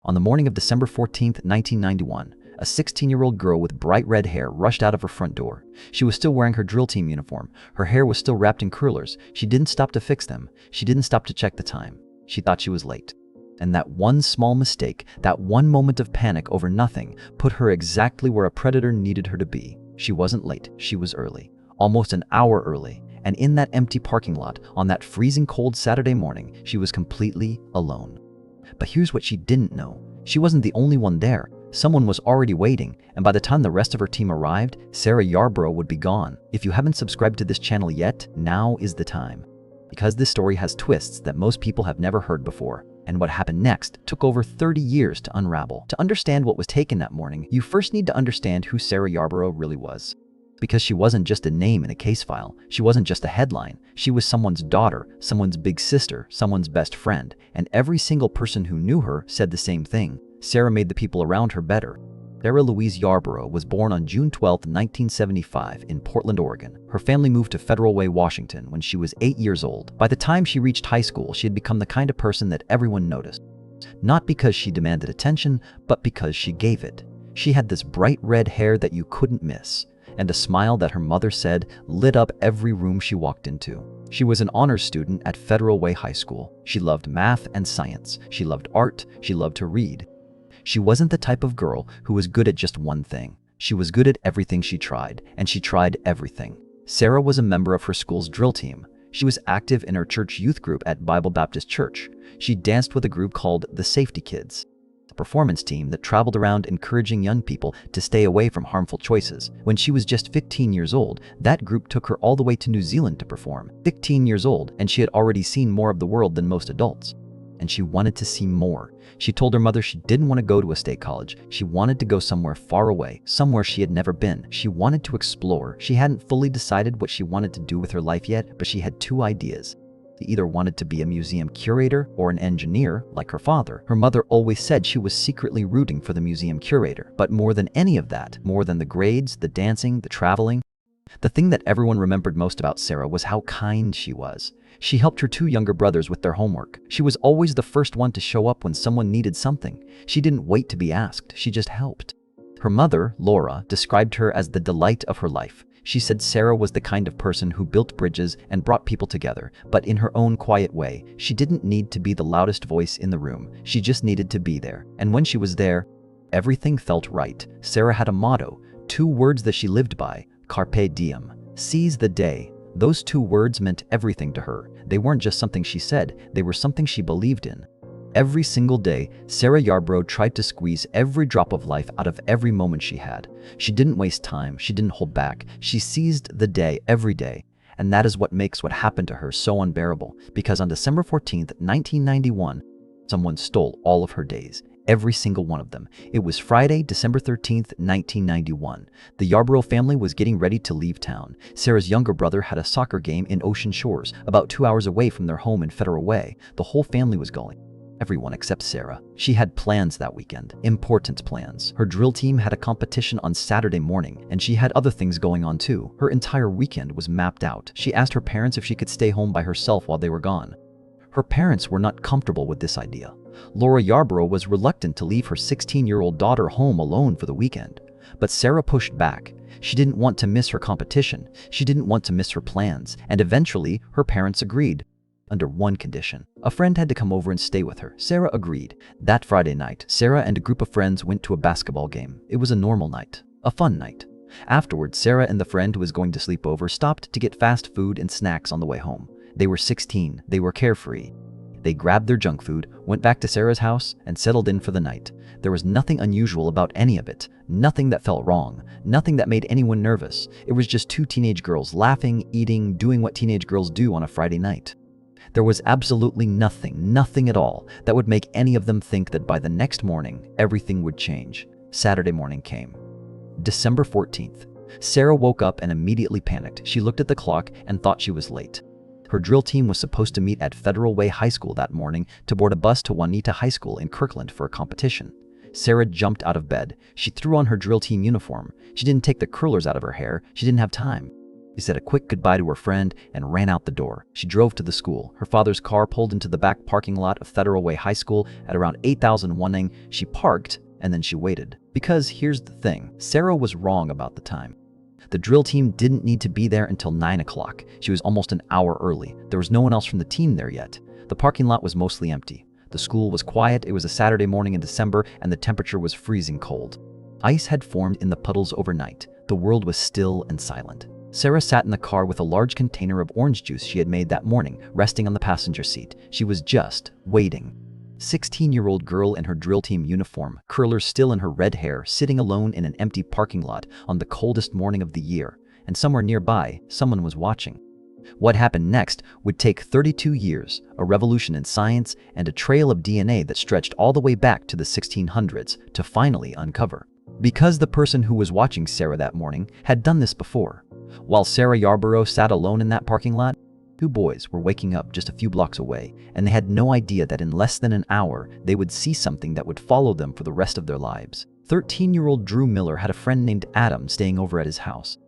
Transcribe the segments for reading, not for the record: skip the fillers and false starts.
On the morning of December 14th, 1991, a 16-year-old girl with bright red hair rushed out of her front door. She was still wearing her drill team uniform. Her hair was still wrapped in curlers. She didn't stop to fix them. She didn't stop to check the time. She thought she was late. And that one small mistake, that one moment of panic over nothing, put her exactly where a predator needed her to be. She wasn't late. She was early. Almost an hour early. And in that empty parking lot, on that freezing cold Saturday morning, she was completely alone. But here's what she didn't know. She wasn't the only one there. Someone was already waiting, and by the time the rest of her team arrived, Sarah Yarborough would be gone. If you haven't subscribed to this channel yet, now is the time. Because this story has twists that most people have never heard before. And what happened next took over 30 years to unravel. To understand what was taken that morning, you first need to understand who Sarah Yarborough really was. Because she wasn't just a name in a case file. She wasn't just a headline. She was someone's daughter, someone's big sister, someone's best friend. And every single person who knew her said the same thing. Sarah made the people around her better. Sarah Louise Yarborough was born on June 12, 1975 in Portland, Oregon. Her family moved to Federal Way, Washington when she was 8 years old. By the time she reached high school, she had become the kind of person that everyone noticed. Not because she demanded attention, but because she gave it. She had this bright red hair that you couldn't miss, and a smile that her mother said lit up every room she walked into. She was an honors student at Federal Way High School. She loved math and science. She loved art. She loved to read. She wasn't the type of girl who was good at just one thing. She was good at everything she tried, and she tried everything. Sarah was a member of her school's drill team. She was active in her church youth group at Bible Baptist Church. She danced with a group called the Safety Kids, a performance team that traveled around encouraging young people to stay away from harmful choices. When she was just 15 years old, that group took her all the way to New Zealand to perform. 15 years old, and she had already seen more of the world than most adults. And she wanted to see more. She told her mother she didn't want to go to a state college. She wanted to go somewhere far away, somewhere she had never been. She wanted to explore. She hadn't fully decided what she wanted to do with her life yet, but she had two ideas. She either wanted to be a museum curator or an engineer, like her father. Her mother always said she was secretly rooting for the museum curator. But more than any of that, more than the grades, the dancing, the traveling, the thing that everyone remembered most about Sarah was how kind she was. She helped her two younger brothers with their homework. She was always the first one to show up when someone needed something. She didn't wait to be asked, she just helped. Her mother, Laura, described her as the delight of her life. She said Sarah was the kind of person who built bridges and brought people together, but in her own quiet way. She didn't need to be the loudest voice in the room. She just needed to be there. And when she was there, everything felt right. Sarah had a motto, two words that she lived by: carpe diem, seize the day. Those two words meant everything to her. They weren't just something she said, they were something she believed in. Every single day, Sarah Yarborough tried to squeeze every drop of life out of every moment she had. She didn't waste time, she didn't hold back. She seized the day every day. And that is what makes what happened to her so unbearable. Because on December 14th, 1991, someone stole all of her days. Every single one of them. It was Friday, December 13th, 1991. The Yarborough family was getting ready to leave town. Sarah's younger brother had a soccer game in Ocean Shores, about 2 hours away from their home in Federal Way. The whole family was going. Everyone except Sarah. She had plans that weekend. Important plans. Her drill team had a competition on Saturday morning, and she had other things going on too. Her entire weekend was mapped out. She asked her parents if she could stay home by herself while they were gone. Her parents were not comfortable with this idea. Laura Yarborough was reluctant to leave her 16-year-old daughter home alone for the weekend. But Sarah pushed back. She didn't want to miss her competition. She didn't want to miss her plans. And eventually, her parents agreed. Under one condition. A friend had to come over and stay with her. Sarah agreed. That Friday night, Sarah and a group of friends went to a basketball game. It was a normal night. A fun night. Afterwards, Sarah and the friend who was going to sleep over stopped to get fast food and snacks on the way home. They were 16. They were carefree. They grabbed their junk food, went back to Sarah's house, and settled in for the night. There was nothing unusual about any of it. Nothing that felt wrong. Nothing that made anyone nervous. It was just two teenage girls laughing, eating, doing what teenage girls do on a Friday night. There was absolutely nothing at all that would make any of them think that by the next morning, everything would change. Saturday morning came. December 14th. Sarah woke up and immediately panicked. She looked at the clock and thought she was late. Her drill team was supposed to meet at Federal Way High School that morning to board a bus to Juanita High School in Kirkland for a competition. Sarah jumped out of bed. She threw on her drill team uniform. She didn't take the curlers out of her hair. She didn't have time. She said a quick goodbye to her friend and ran out the door. She drove to the school. Her father's car pulled into the back parking lot of Federal Way High School at around 8,001. She parked and then she waited. Because here's the thing, Sarah was wrong about the time. The drill team didn't need to be there until 9 o'clock. She was almost an hour early. There was no one else from the team there yet. The parking lot was mostly empty. The school was quiet. It was a Saturday morning in December and the temperature was freezing cold. Ice had formed in the puddles overnight. The world was still and silent. Sarah sat in the car with a large container of orange juice she had made that morning, resting on the passenger seat. She was just waiting. 16-year-old girl in her drill team uniform, curlers still in her red hair, sitting alone in an empty parking lot on the coldest morning of the year. And somewhere nearby, someone was watching. What happened next would take 32 years, a revolution in science, and a trail of DNA that stretched all the way back to the 1600s to finally uncover. Because the person who was watching Sarah that morning had done this before. While Sarah Yarborough sat alone in that parking lot, two boys were waking up just a few blocks away, and they had no idea that in less than an hour, they would see something that would follow them for the rest of their lives. 13-year-old Drew Miller had a friend named Adam staying over at his house.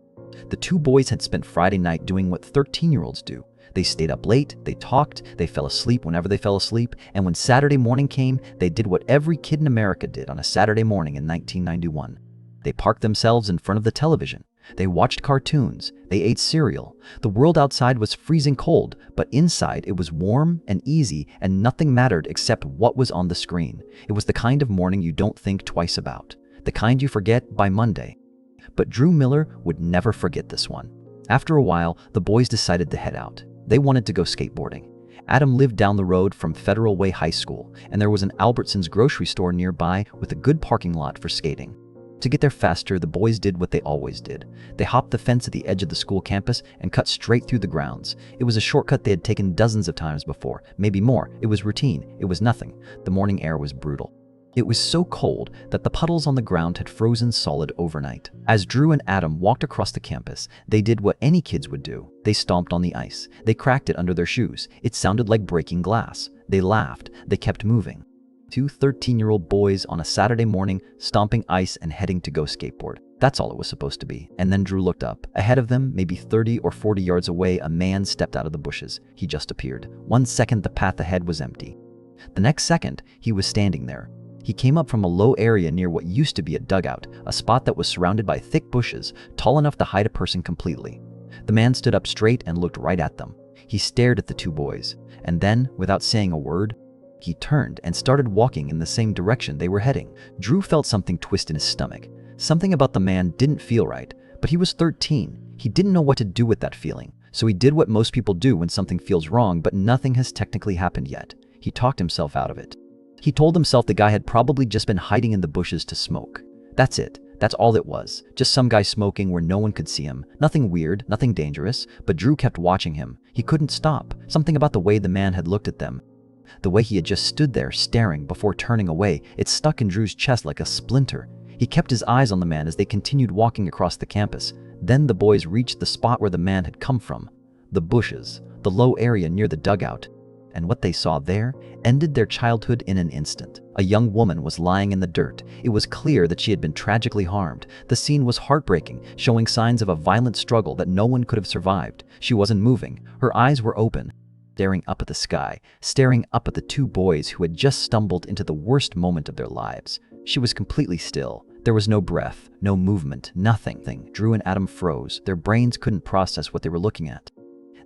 The two boys had spent Friday night doing what 13-year-olds do. They stayed up late, they talked, they fell asleep whenever they fell asleep, and when Saturday morning came, they did what every kid in America did on a Saturday morning in 1991. They parked themselves in front of the television. They watched cartoons. They ate cereal. The world outside was freezing cold, but inside it was warm and easy and nothing mattered except what was on the screen. It was the kind of morning you don't think twice about. The kind you forget by Monday. But Drew Miller would never forget this one. After a while, the boys decided to head out. They wanted to go skateboarding. Adam lived down the road from Federal Way High School, and there was an Albertsons grocery store nearby with a good parking lot for skating. To get there faster, the boys did what they always did. They hopped the fence at the edge of the school campus and cut straight through the grounds. It was a shortcut they had taken dozens of times before, maybe more. It was routine. It was nothing. The morning air was brutal. It was so cold that the puddles on the ground had frozen solid overnight. As Drew and Adam walked across the campus, they did what any kids would do. They stomped on the ice. They cracked it under their shoes. It sounded like breaking glass. They laughed. They kept moving. Two 13-year-old boys on a Saturday morning stomping ice and heading to go skateboard. That's all it was supposed to be. And then Drew looked up. Ahead of them, maybe 30 or 40 yards away, a man stepped out of the bushes. He just appeared. 1 second, the path ahead was empty. The next second, he was standing there. He came up from a low area near what used to be a dugout, a spot that was surrounded by thick bushes, tall enough to hide a person completely. The man stood up straight and looked right at them. He stared at the two boys, and then, without saying a word, he turned and started walking in the same direction they were heading. Drew felt something twist in his stomach. Something about the man didn't feel right, but he was 13. He didn't know what to do with that feeling, so he did what most people do when something feels wrong, but nothing has technically happened yet. He talked himself out of it. He told himself the guy had probably just been hiding in the bushes to smoke. That's it. That's all it was. Just some guy smoking where no one could see him. Nothing weird, nothing dangerous, but Drew kept watching him. He couldn't stop. Something about the way the man had looked at them. The way he had just stood there staring before turning away, it stuck in Drew's chest like a splinter. He kept his eyes on the man as they continued walking across the campus. Then the boys reached the spot where the man had come from. The bushes, the low area near the dugout. And what they saw there ended their childhood in an instant. A young woman was lying in the dirt. It was clear that she had been tragically harmed. The scene was heartbreaking, showing signs of a violent struggle that no one could have survived. She wasn't moving. Her eyes were open, staring up at the sky, staring up at the two boys who had just stumbled into the worst moment of their lives. She was completely still. There was no breath, no movement, nothing. Drew and Adam froze. Their brains couldn't process what they were looking at.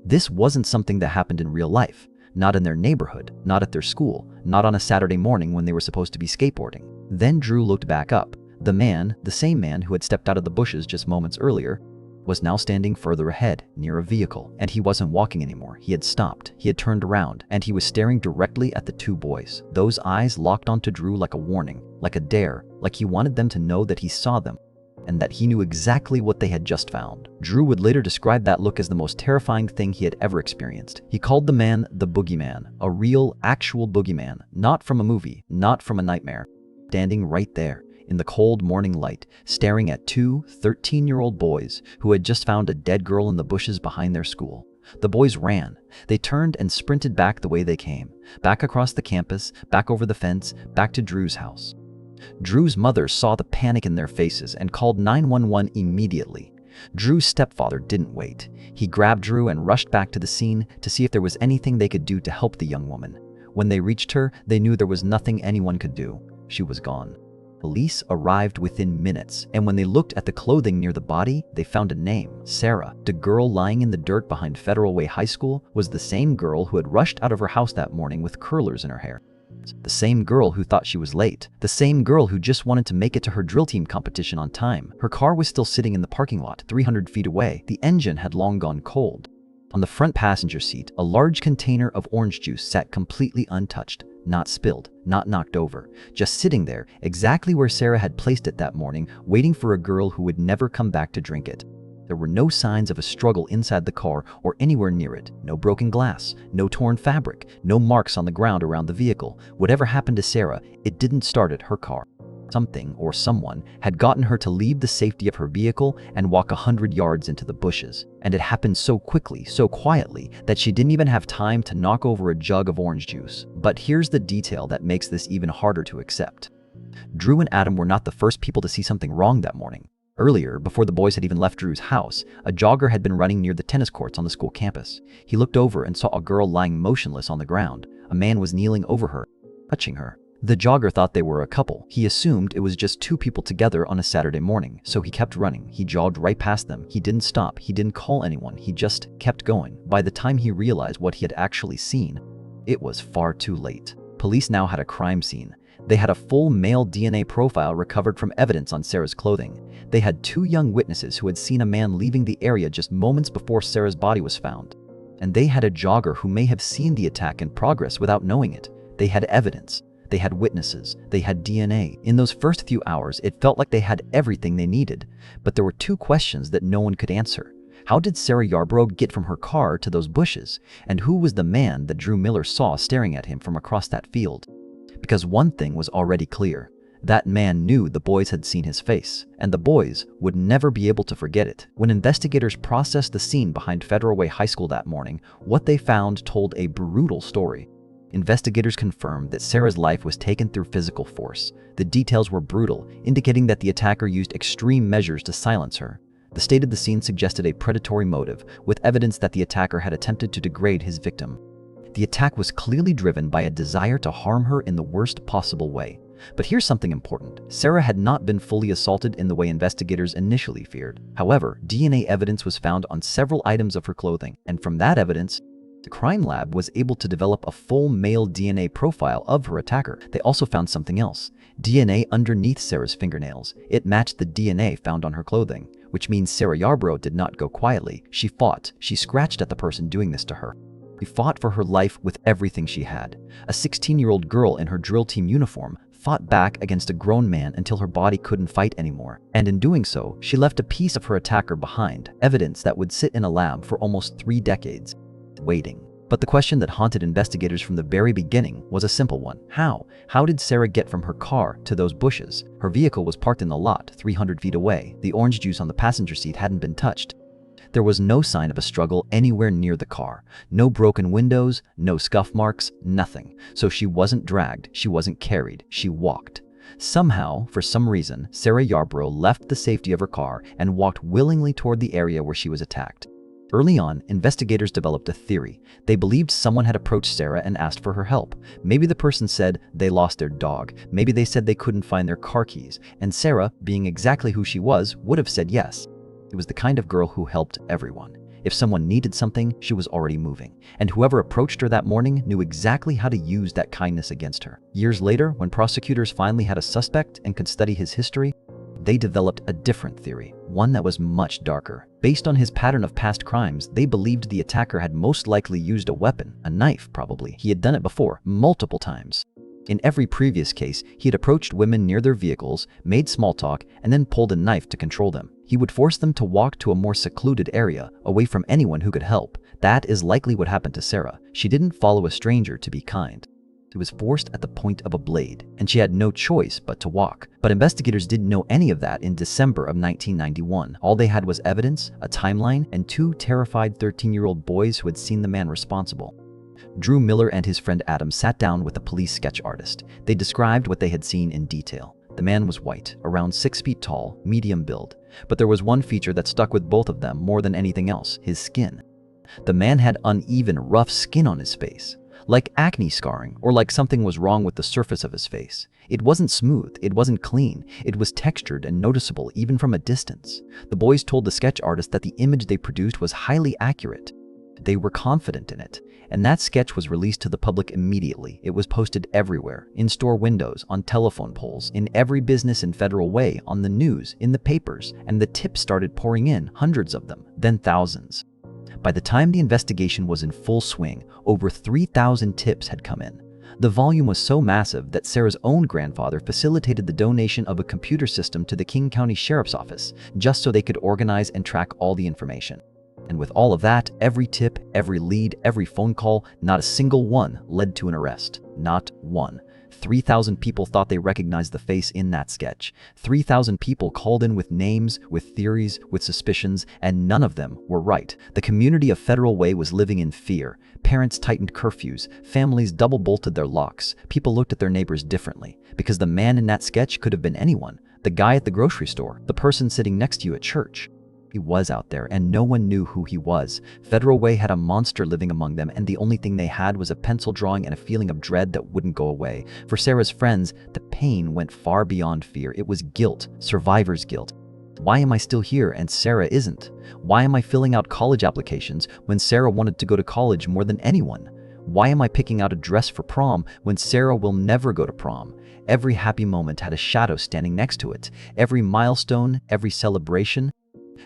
This wasn't something that happened in real life. Not in their neighborhood, not at their school, not on a Saturday morning when they were supposed to be skateboarding. Then Drew looked back up. The man, the same man who had stepped out of the bushes just moments earlier, was now standing further ahead, near a vehicle. And he wasn't walking anymore. He had stopped. He had turned around, and he was staring directly at the two boys. Those eyes locked onto Drew like a warning, like a dare, like he wanted them to know that he saw them, and that he knew exactly what they had just found. Drew would later describe that look as the most terrifying thing he had ever experienced. He called the man the boogeyman, a real, actual boogeyman, not from a movie, not from a nightmare. Standing right there, in the cold morning light, staring at two 13-year-old boys who had just found a dead girl in the bushes behind their school. The boys ran. They turned and sprinted back the way they came, back across the campus, back over the fence, back to Drew's house. Drew's mother saw the panic in their faces and called 911 immediately. Drew's stepfather didn't wait. He grabbed Drew and rushed back to the scene to see if there was anything they could do to help the young woman. When they reached her, they knew there was nothing anyone could do. She was gone. Police arrived within minutes, and when they looked at the clothing near the body, they found a name: Sarah. The girl lying in the dirt behind Federal Way High School was the same girl who had rushed out of her house that morning with curlers in her hair. The same girl who thought she was late. The same girl who just wanted to make it to her drill team competition on time. Her car was still sitting in the parking lot 300 feet away. The engine had long gone cold. On the front passenger seat, a large container of orange juice sat completely untouched, not spilled, not knocked over, just sitting there, exactly where Sarah had placed it that morning, waiting for a girl who would never come back to drink it. There were no signs of a struggle inside the car or anywhere near it. No broken glass, no torn fabric, no marks on the ground around the vehicle. Whatever happened to Sarah, it didn't start at her car. Something or someone had gotten her to leave the safety of her vehicle and walk 100 yards into the bushes. And it happened so quickly, so quietly, that she didn't even have time to knock over a jug of orange juice. But here's the detail that makes this even harder to accept. Drew and Adam were not the first people to see something wrong that morning. Earlier, before the boys had even left Drew's house, a jogger had been running near the tennis courts on the school campus. He looked over and saw a girl lying motionless on the ground. A man was kneeling over her, touching her. The jogger thought they were a couple. He assumed it was just two people together on a Saturday morning, so he kept running. He jogged right past them. He didn't stop. He didn't call anyone. He just kept going. By the time he realized what he had actually seen, it was far too late. Police now had a crime scene. They had a full male DNA profile recovered from evidence on Sarah's clothing. They had two young witnesses who had seen a man leaving the area just moments before Sarah's body was found. And they had a jogger who may have seen the attack in progress without knowing it. They had evidence. They had witnesses. They had DNA. In those first few hours, it felt like they had everything they needed. But there were two questions that no one could answer. How did Sarah Yarborough get from her car to those bushes? And who was the man that Drew Miller saw staring at him from across that field? Because one thing was already clear. That man knew the boys had seen his face, and the boys would never be able to forget it. When investigators processed the scene behind Federal Way High School that morning, what they found told a brutal story. Investigators confirmed that Sarah's life was taken through physical force. The details were brutal, indicating that the attacker used extreme measures to silence her. The state of the scene suggested a predatory motive, with evidence that the attacker had attempted to degrade his victim. The attack was clearly driven by a desire to harm her in the worst possible way. But here's something important. Sarah had not been fully assaulted in the way investigators initially feared. However, DNA evidence was found on several items of her clothing, and from that evidence, the crime lab was able to develop a full male DNA profile of her attacker. They also found something else. DNA underneath Sarah's fingernails. It matched the DNA found on her clothing, which means Sarah Yarborough did not go quietly. She fought. She scratched at the person doing this to her. She fought for her life with everything she had. A 16-year-old girl in her drill team uniform fought back against a grown man until her body couldn't fight anymore. And in doing so, she left a piece of her attacker behind, evidence that would sit in a lab for almost 3 decades, waiting. But the question that haunted investigators from the very beginning was a simple one. How? How did Sarah get from her car to those bushes? Her vehicle was parked in the lot 300 feet away. The orange juice on the passenger seat hadn't been touched. There was no sign of a struggle anywhere near the car. No broken windows, no scuff marks, nothing. So she wasn't dragged, she wasn't carried, she walked. Somehow, for some reason, Sarah Yarborough left the safety of her car and walked willingly toward the area where she was attacked. Early on, investigators developed a theory. They believed someone had approached Sarah and asked for her help. Maybe the person said they lost their dog. Maybe they said they couldn't find their car keys. And Sarah, being exactly who she was, would have said yes. It was the kind of girl who helped everyone. If someone needed something, she was already moving. And whoever approached her that morning knew exactly how to use that kindness against her. Years later, when prosecutors finally had a suspect and could study his history, they developed a different theory, one that was much darker. Based on his pattern of past crimes, they believed the attacker had most likely used a weapon, a knife probably. He had done it before, multiple times. In every previous case, he had approached women near their vehicles, made small talk, and then pulled a knife to control them. He would force them to walk to a more secluded area, away from anyone who could help. That is likely what happened to Sarah. She didn't follow a stranger to be kind. She was forced at the point of a blade, and she had no choice but to walk. But investigators didn't know any of that in December of 1991. All they had was evidence, a timeline, and 2 terrified 13-year-old boys who had seen the man responsible. Drew Miller and his friend Adam sat down with a police sketch artist. They described what they had seen in detail. The man was white, around 6 feet tall, medium build. But there was one feature that stuck with both of them more than anything else: his skin. The man had uneven, rough skin on his face, like acne scarring, or like something was wrong with the surface of his face. It wasn't smooth, it wasn't clean, it was textured and noticeable even from a distance. The boys told the sketch artist that the image they produced was highly accurate. They were confident in it, and that sketch was released to the public immediately. It was posted everywhere, in store windows, on telephone poles, in every business in Federal Way, on the news, in the papers, and the tips started pouring in, hundreds of them, then thousands. By the time the investigation was in full swing, over 3,000 tips had come in. The volume was so massive that Sarah's own grandfather facilitated the donation of a computer system to the King County Sheriff's Office, just so they could organize and track all the information. And with all of that, every tip, every lead, every phone call, not a single one led to an arrest. Not one. 3,000 people thought they recognized the face in that sketch. 3,000 people called in with names, with theories, with suspicions, and none of them were right. The community of Federal Way was living in fear. Parents tightened curfews. Families double-bolted their locks. People looked at their neighbors differently, because the man in that sketch could have been anyone. The guy at the grocery store, the person sitting next to you at church. He was out there, and no one knew who he was. Federal Way had a monster living among them, and the only thing they had was a pencil drawing and a feeling of dread that wouldn't go away. For Sarah's friends, the pain went far beyond fear. It was guilt, survivor's guilt. Why am I still here and Sarah isn't? Why am I filling out college applications when Sarah wanted to go to college more than anyone? Why am I picking out a dress for prom when Sarah will never go to prom? Every happy moment had a shadow standing next to it. Every milestone, every celebration.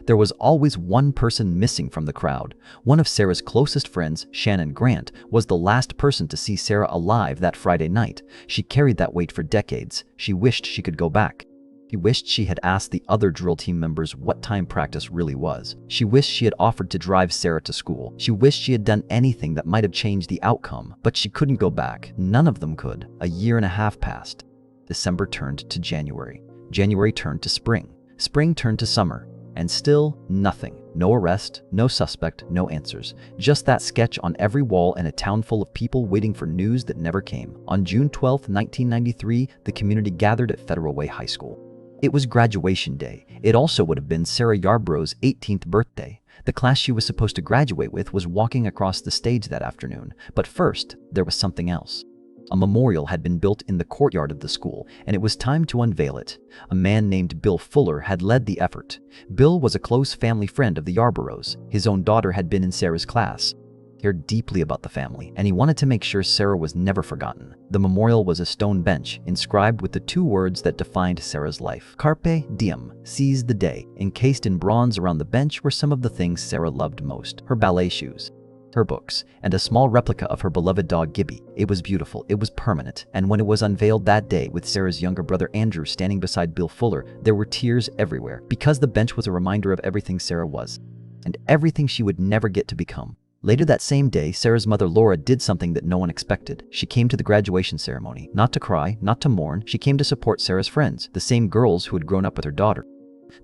There was always one person missing from the crowd. One of Sarah's closest friends, Shannon Grant, was the last person to see Sarah alive that Friday night. She carried that weight for decades. She wished she could go back. She wished she had asked the other drill team members what time practice really was. She wished she had offered to drive Sarah to school. She wished she had done anything that might have changed the outcome, but she couldn't go back. None of them could. A year and a half passed. December turned to January. January turned to spring. Spring turned to summer. And still, nothing. No arrest, no suspect, no answers. Just that sketch on every wall and a town full of people waiting for news that never came. On June 12, 1993, the community gathered at Federal Way High School. It was graduation day. It also would have been Sarah Yarborough's 18th birthday. The class she was supposed to graduate with was walking across the stage that afternoon. But first, there was something else. A memorial had been built in the courtyard of the school, and it was time to unveil it. A man named Bill Fuller had led the effort. Bill was a close family friend of the Yarboroughs. His own daughter had been in Sarah's class. He cared deeply about the family, and he wanted to make sure Sarah was never forgotten. The memorial was a stone bench, inscribed with the 2 words that defined Sarah's life: Carpe diem, seize the day. Encased in bronze around the bench were some of the things Sarah loved most: her ballet shoes, her books, and a small replica of her beloved dog Gibby. It was beautiful, it was permanent, and when it was unveiled that day with Sarah's younger brother Andrew standing beside Bill Fuller, there were tears everywhere, because the bench was a reminder of everything Sarah was, and everything she would never get to become. Later that same day, Sarah's mother Laura did something that no one expected. She came to the graduation ceremony, not to cry, not to mourn. She came to support Sarah's friends, the same girls who had grown up with her daughter.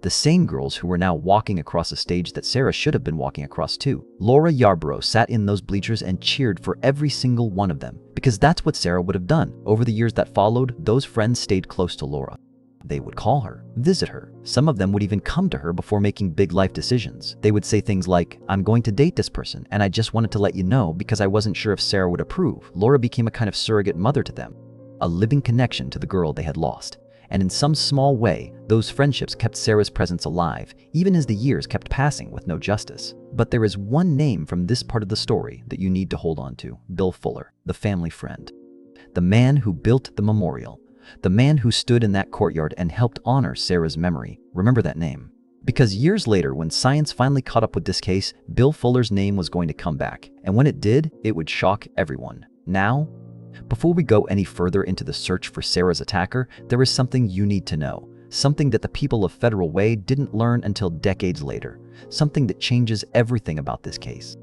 The same girls who were now walking across a stage that Sarah should have been walking across too. Laura Yarborough sat in those bleachers and cheered for every single one of them, because that's what Sarah would have done. Over the years that followed, those friends stayed close to Laura. They would call her, visit her. Some of them would even come to her before making big life decisions. They would say things like, "I'm going to date this person, and I just wanted to let you know because I wasn't sure if Sarah would approve." Laura became a kind of surrogate mother to them, a living connection to the girl they had lost. And in some small way, those friendships kept Sarah's presence alive, even as the years kept passing with no justice. But there is one name from this part of the story that you need to hold on to: Bill Fuller, the family friend. The man who built the memorial. The man who stood in that courtyard and helped honor Sarah's memory. Remember that name. Because years later, when science finally caught up with this case, Bill Fuller's name was going to come back. And when it did, it would shock everyone. Now, before we go any further into the search for Sarah's attacker, there is something you need to know. Something that the people of Federal Way didn't learn until decades later. Something that changes everything about this case.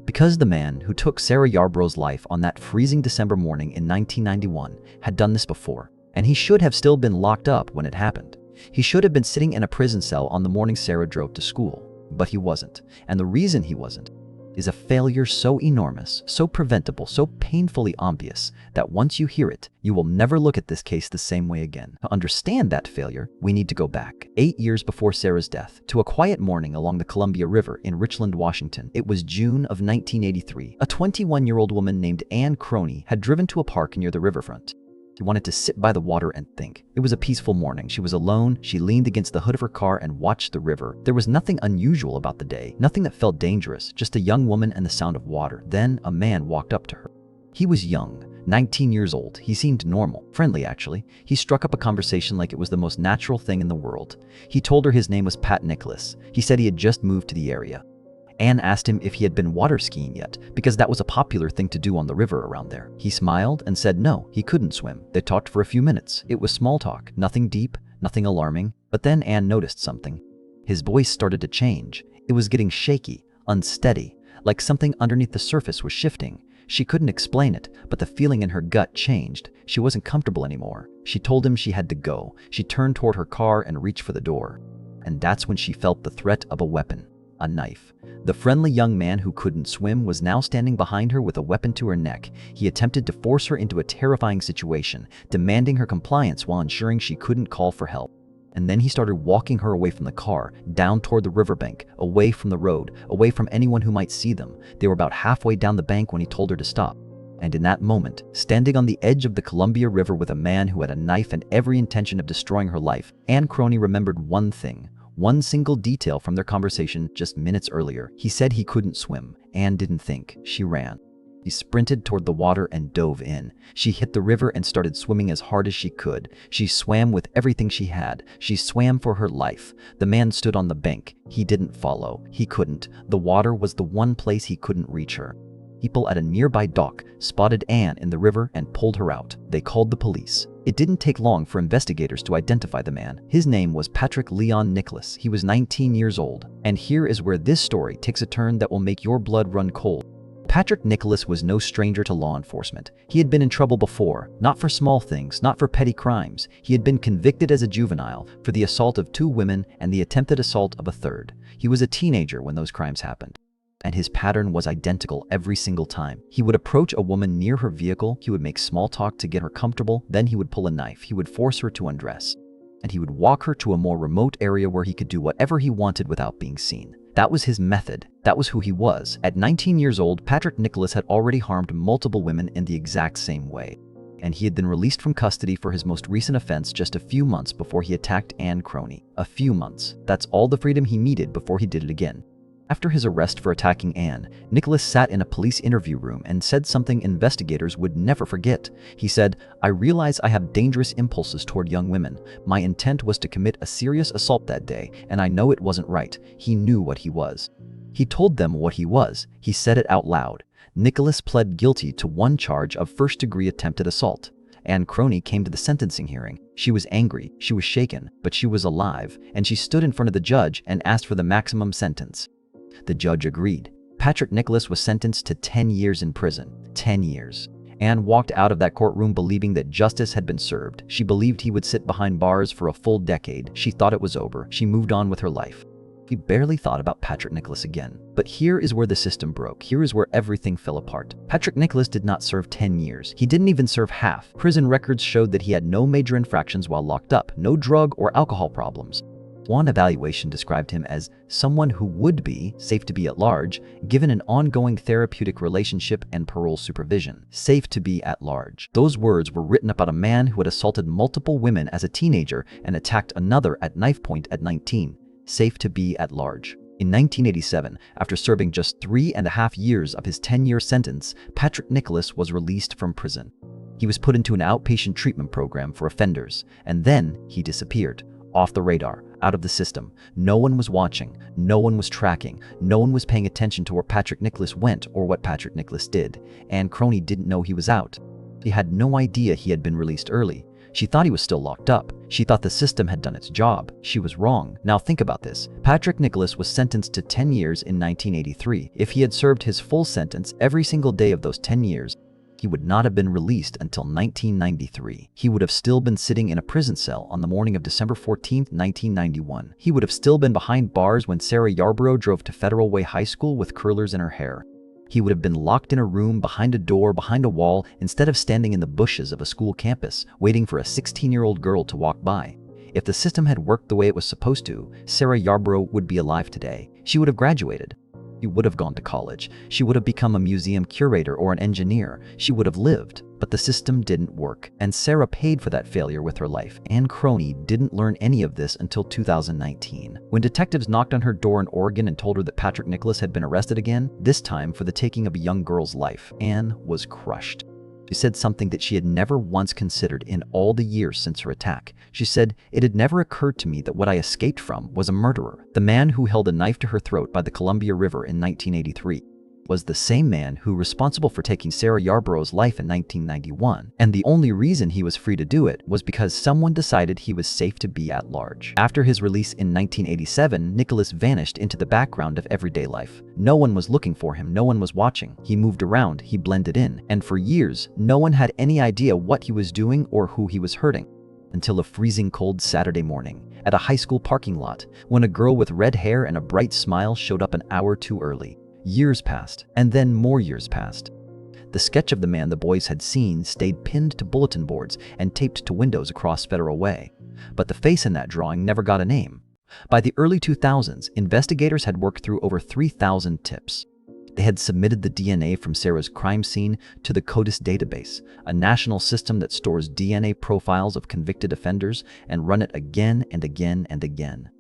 Because the man who took Sarah Yarborough's life on that freezing December morning in 1991 had done this before, and he should have still been locked up when it happened. He should have been sitting in a prison cell on the morning Sarah drove to school, but he wasn't. And the reason he wasn't is a failure so enormous, so preventable, so painfully obvious that once you hear it, you will never look at this case the same way again. To understand that failure, we need to go back 8 years before Sarah's death to a quiet morning along the Columbia River in Richland, Washington. It was June of 1983. A 21-year-old woman named Anne Croney had driven to a park near the riverfront. She wanted to sit by the water and think. It was a peaceful morning. She was alone. She leaned against the hood of her car and watched the river. There was nothing unusual about the day, nothing that felt dangerous, just a young woman and the sound of water. Then a man walked up to her. He was young, 19 years old. He seemed normal, friendly actually. He struck up a conversation like it was the most natural thing in the world. He told her his name was Pat Nicholas. He said he had just moved to the area. Anne asked him if he had been water skiing yet, because that was a popular thing to do on the river around there. He smiled and said no, he couldn't swim. They talked for a few minutes. It was small talk, nothing deep, nothing alarming. But then Anne noticed something. His voice started to change. It was getting shaky, unsteady, like something underneath the surface was shifting. She couldn't explain it, but the feeling in her gut changed. She wasn't comfortable anymore. She told him she had to go. She turned toward her car and reached for the door. And that's when she felt the threat of a weapon. A knife. The friendly young man who couldn't swim was now standing behind her with a weapon to her neck. He attempted to force her into a terrifying situation, demanding her compliance while ensuring she couldn't call for help. And then he started walking her away from the car, down toward the riverbank, away from the road, away from anyone who might see them. They were about halfway down the bank when he told her to stop. And in that moment, standing on the edge of the Columbia River with a man who had a knife and every intention of destroying her life, Anne Croney remembered one thing. One single detail from their conversation just minutes earlier. He said he couldn't swim. Anne didn't think. She ran. She sprinted toward the water and dove in. She hit the river and started swimming as hard as she could. She swam with everything she had. She swam for her life. The man stood on the bank. He didn't follow. He couldn't. The water was the one place he couldn't reach her. People at a nearby dock spotted Anne in the river and pulled her out. They called the police. It didn't take long for investigators to identify the man. His name was Patrick Leon Nicholas. He was 19 years old. And here is where this story takes a turn that will make your blood run cold. Patrick Nicholas was no stranger to law enforcement. He had been in trouble before, not for small things, not for petty crimes. He had been convicted as a juvenile for the assault of 2 women and the attempted assault of a 3rd. He was a teenager when those crimes happened. And his pattern was identical every single time. He would approach a woman near her vehicle, he would make small talk to get her comfortable, then he would pull a knife, he would force her to undress, and he would walk her to a more remote area where he could do whatever he wanted without being seen. That was his method. That was who he was. At 19 years old, Patrick Nicholas had already harmed multiple women in the exact same way. And he had been released from custody for his most recent offense just a few months before he attacked Anne Croney. A few months. That's all the freedom he needed before he did it again. After his arrest for attacking Anne, Nicholas sat in a police interview room and said something investigators would never forget. He said, "I realize I have dangerous impulses toward young women. My intent was to commit a serious assault that day, and I know it wasn't right." He knew what he was. He told them what he was. He said it out loud. Nicholas pled guilty to 1 charge of first-degree attempted assault. Anne Croney came to the sentencing hearing. She was angry, she was shaken, but she was alive, and she stood in front of the judge and asked for the maximum sentence. The judge agreed. Patrick Nicholas was sentenced to 10 years in prison. 10 years. Anne walked out of that courtroom believing that justice had been served. She believed he would sit behind bars for a full decade. She thought it was over. She moved on with her life. She barely thought about Patrick Nicholas again. But here is where the system broke. Here is where everything fell apart. Patrick Nicholas did not serve 10 years. He didn't even serve half. Prison records showed that he had no major infractions while locked up, no drug or alcohol problems. One evaluation described him as someone who would be safe to be at large, given an ongoing therapeutic relationship and parole supervision. Safe to be at large. Those words were written about a man who had assaulted multiple women as a teenager and attacked another at knife point at 19. Safe to be at large. In 1987, after serving just 3.5 years of his 10-year sentence, Patrick Nicholas was released from prison. He was put into an outpatient treatment program for offenders, and then he disappeared. Off the radar, out of the system. No one was watching, no one was tracking, no one was paying attention to where Patrick Nicholas went or what Patrick Nicholas did. Anne Croney didn't know he was out. She had no idea he had been released early. She thought he was still locked up. She thought the system had done its job. She was wrong. Now think about this. Patrick Nicholas was sentenced to 10 years in 1983. If he had served his full sentence every single day of those 10 years, He would not have been released until 1993. He would have still been sitting in a prison cell on the morning of December 14, 1991. He would have still been behind bars when Sarah Yarborough drove to Federal Way High School with curlers in her hair. He would have been locked in a room, behind a door, behind a wall, instead of standing in the bushes of a school campus, waiting for a 16-year-old girl to walk by. If the system had worked the way it was supposed to, Sarah Yarborough would be alive today. She would have graduated. She would have gone to college. She would have become a museum curator or an engineer. She would have lived. But the system didn't work, and Sarah paid for that failure with her life. Anne Crony didn't learn any of this until 2019. When detectives knocked on her door in Oregon and told her that Patrick Nicholas had been arrested again, this time for the taking of a young girl's life, Anne was crushed. She said something that she had never once considered in all the years since her attack. She said, "It had never occurred to me that what I escaped from was a murderer." The man who held a knife to her throat by the Columbia River in 1983 was the same man who was responsible for taking Sarah Yarborough's life in 1991, and the only reason he was free to do it was because someone decided he was safe to be at large. After his release in 1987, Nicholas vanished into the background of everyday life. No one was looking for him, no one was watching. He moved around, he blended in, and for years, no one had any idea what he was doing or who he was hurting. Until a freezing cold Saturday morning, at a high school parking lot, when a girl with red hair and a bright smile showed up an hour too early. Years passed, and then more years passed. The sketch of the man the boys had seen stayed pinned to bulletin boards and taped to windows across Federal Way. But the face in that drawing never got a name. By the early 2000s, investigators had worked through over 3,000 tips. They had submitted the DNA from Sarah's crime scene to the CODIS database, a national system that stores DNA profiles of convicted offenders, and run it again and again and again.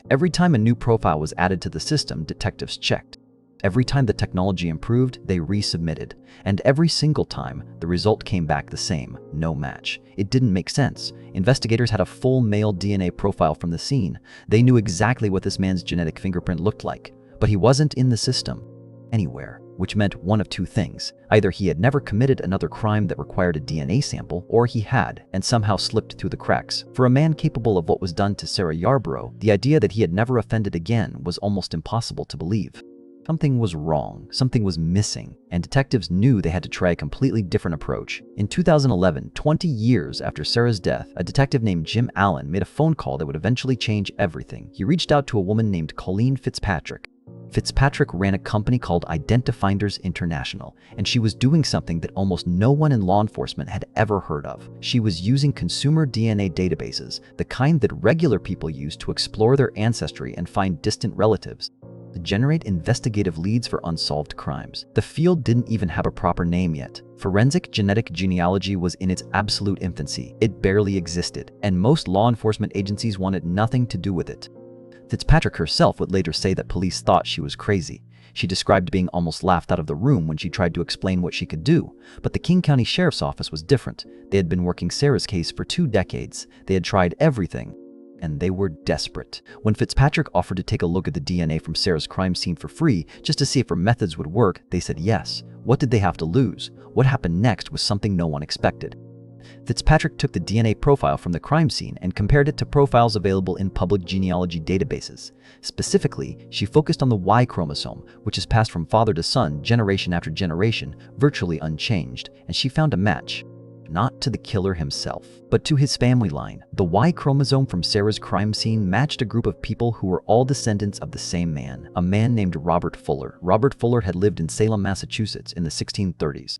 Every time a new profile was added to the system, detectives checked. Every time the technology improved, they resubmitted. And every single time, the result came back the same: no match. It didn't make sense. Investigators had a full male DNA profile from the scene. They knew exactly what this man's genetic fingerprint looked like. But he wasn't in the system anywhere, which meant one of two things. Either he had never committed another crime that required a DNA sample, or he had, and somehow slipped through the cracks. For a man capable of what was done to Sarah Yarborough, the idea that he had never offended again was almost impossible to believe. Something was wrong, something was missing, and detectives knew they had to try a completely different approach. In 2011, 20 years after Sarah's death, a detective named Jim Allen made a phone call that would eventually change everything. He reached out to a woman named Colleen Fitzpatrick. Fitzpatrick ran a company called Identifinders International, and she was doing something that almost no one in law enforcement had ever heard of. She was using consumer DNA databases, the kind that regular people use to explore their ancestry and find distant relatives, to generate investigative leads for unsolved crimes. The field didn't even have a proper name yet. Forensic genetic genealogy was in its absolute infancy. It barely existed, and most law enforcement agencies wanted nothing to do with it. Fitzpatrick herself would later say that police thought she was crazy. She described being almost laughed out of the room when she tried to explain what she could do. But the King County Sheriff's Office was different. They had been working Sarah's case for 2 decades. They had tried everything, and they were desperate. When Fitzpatrick offered to take a look at the DNA from Sarah's crime scene for free, just to see if her methods would work, they said yes. What did they have to lose? What happened next was something no one expected. Fitzpatrick took the DNA profile from the crime scene and compared it to profiles available in public genealogy databases. Specifically, she focused on the Y chromosome, which is passed from father to son generation after generation, virtually unchanged, and she found a match. Not to the killer himself, but to his family line. The Y chromosome from Sarah's crime scene matched a group of people who were all descendants of the same man, a man named Robert Fuller. Robert Fuller had lived in Salem, Massachusetts in the 1630s.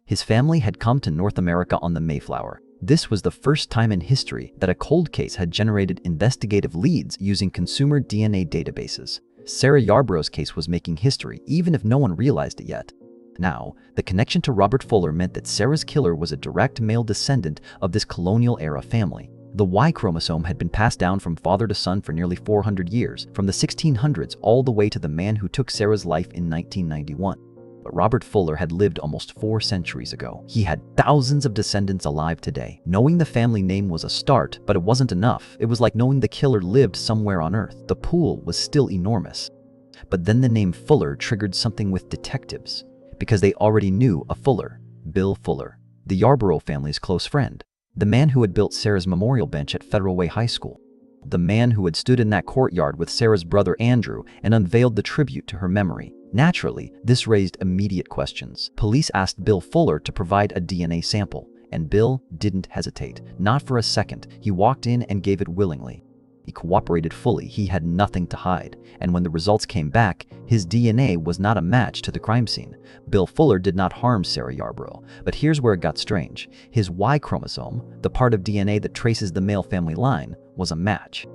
His family had come to North America on the Mayflower. This was the first time in history that a cold case had generated investigative leads using consumer DNA databases. Sarah Yarborough's case was making history, even if no one realized it yet. Now, the connection to Robert Fuller meant that Sarah's killer was a direct male descendant of this colonial-era family. The Y chromosome had been passed down from father to son for nearly 400 years, from the 1600s all the way to the man who took Sarah's life in 1991. But Robert Fuller had lived almost 4 centuries ago. He had thousands of descendants alive today. Knowing the family name was a start, but it wasn't enough. It was like knowing the killer lived somewhere on Earth. The pool was still enormous. But then the name Fuller triggered something with detectives, because they already knew a Fuller, Bill Fuller, the Yarborough family's close friend, the man who had built Sarah's memorial bench at Federal Way High School. the man who had stood in that courtyard with Sarah's brother Andrew and unveiled the tribute to her memory. Naturally, this raised immediate questions. Police asked Bill Fuller to provide a DNA sample, and Bill didn't hesitate. Not for a second. He walked in and gave it willingly. He cooperated fully. He had nothing to hide. And when the results came back, his DNA was not a match to the crime scene. Bill Fuller did not harm Sarah Yarborough. But here's where it got strange. His Y chromosome, the part of DNA that traces the male family line, was a match.